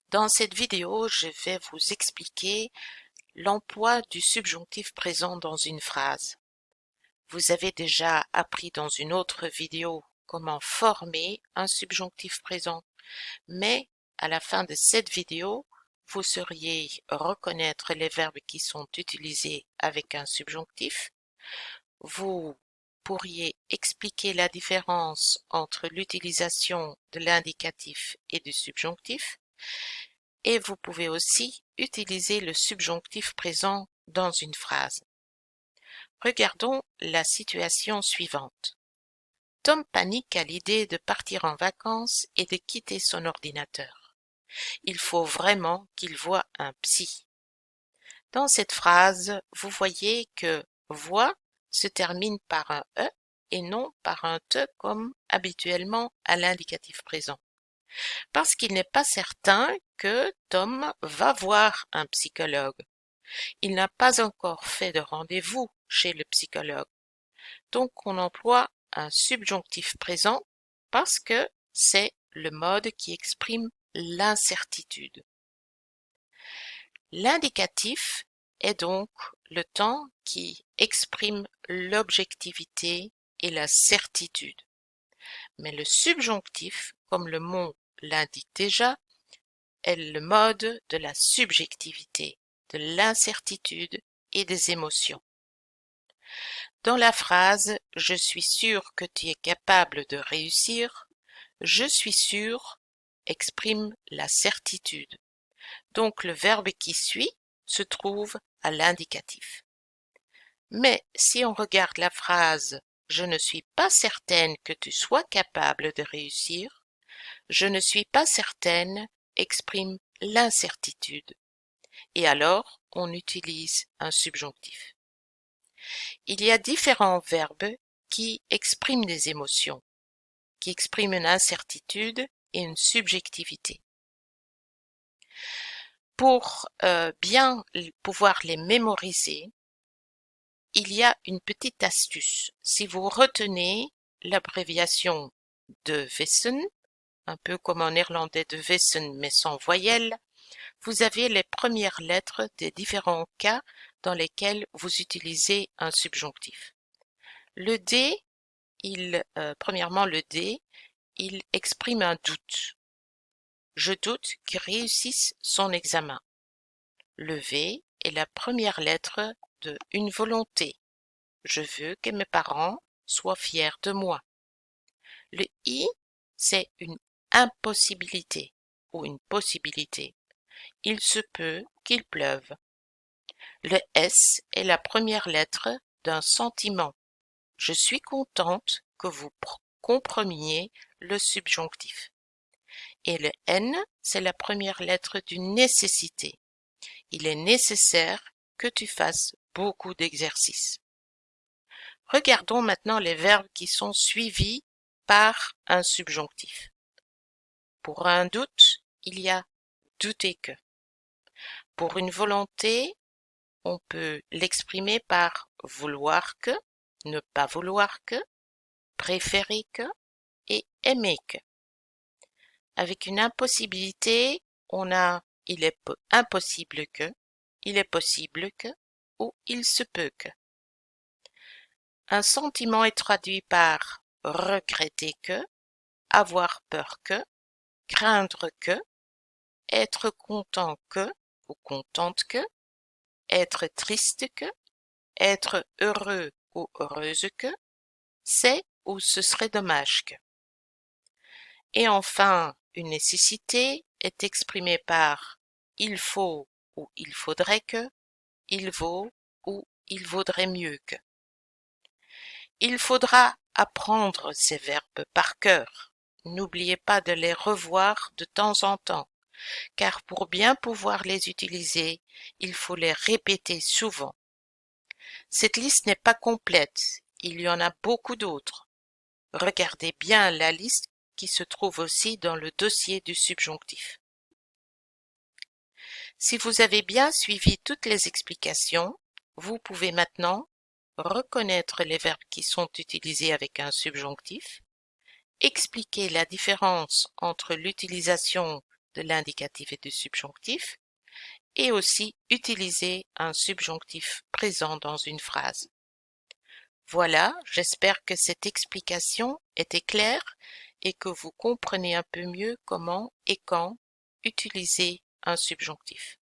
Dans cette vidéo, je vais vous expliquer l'emploi du subjonctif présent dans une phrase. Vous avez déjà appris dans une autre vidéo comment former un subjonctif présent, mais à la fin de cette vidéo, vous sauriez reconnaître les verbes qui sont utilisés avec un subjonctif. Vous pourriez expliquer la différence entre l'utilisation de l'indicatif et du subjonctif. Et vous pouvez aussi utiliser le subjonctif présent dans une phrase. Regardons la situation suivante. Tom panique à l'idée de partir en vacances et de quitter son ordinateur. Il faut vraiment qu'il voie un psy. Dans cette phrase, vous voyez que « voie » se termine par un « e » et non par un « te » comme habituellement à l'indicatif présent. Parce qu'il n'est pas certain que Tom va voir un psychologue. Il n'a pas encore fait de rendez-vous chez le psychologue. Donc on emploie un subjonctif présent parce que c'est le mode qui exprime l'incertitude. L'indicatif est donc le temps qui exprime l'objectivité et la certitude. Mais le subjonctif, comme le mot l'indique déjà, est le mode de la subjectivité, de l'incertitude et des émotions. Dans la phrase « Je suis sûr que tu es capable de réussir », je suis sûr exprime la certitude. Donc le verbe qui suit se trouve à l'indicatif. Mais si on regarde la phrase « Je ne suis pas certaine que tu sois capable de réussir », je ne suis pas certaine exprime l'incertitude. Et alors, on utilise un subjonctif. Il y a différents verbes qui expriment des émotions, qui expriment une incertitude et une subjectivité. Pour bien pouvoir les mémoriser, il y a une petite astuce. Si vous retenez l'abréviation de wissen, un peu comme en néerlandais de wissen mais sans voyelle, vous avez les premières lettres des différents cas dans lesquels vous utilisez un subjonctif. Le D, premièrement le D, il exprime un doute. Je doute qu'il réussisse son examen. Le V est la première lettre de une volonté. Je veux que mes parents soient fiers de moi. Le I, c'est une impossibilité ou une possibilité. Il se peut qu'il pleuve. Le S est la première lettre d'un sentiment. Je suis contente que vous compreniez le subjonctif. Et le N, c'est la première lettre d'une nécessité. Il est nécessaire que tu fasses beaucoup d'exercices. Regardons maintenant les verbes qui sont suivis par un subjonctif. Pour un doute, il y a douter que. Pour une volonté, on peut l'exprimer par vouloir que, ne pas vouloir que, préférer que et aimer que. Avec une impossibilité, on a il est impossible que, il est possible que ou il se peut que. Un sentiment est traduit par regretter que, avoir peur que, craindre que, être content que ou contente que, être triste que, être heureux ou heureuse que, c'est ou ce serait dommage que. Et enfin, une nécessité est exprimée par il faut ou il faudrait que, il vaut ou il vaudrait mieux que. Il faudra apprendre ces verbes par cœur. N'oubliez pas de les revoir de temps en temps, car pour bien pouvoir les utiliser, il faut les répéter souvent. Cette liste n'est pas complète, il y en a beaucoup d'autres. Regardez bien la liste qui se trouve aussi dans le dossier du subjonctif. Si vous avez bien suivi toutes les explications, vous pouvez maintenant reconnaître les verbes qui sont utilisés avec un subjonctif, expliquer la différence entre l'utilisation de l'indicatif et du subjonctif, et aussi utiliser un subjonctif présent dans une phrase. Voilà, j'espère que cette explication était claire et que vous comprenez un peu mieux comment et quand utiliser un subjonctif.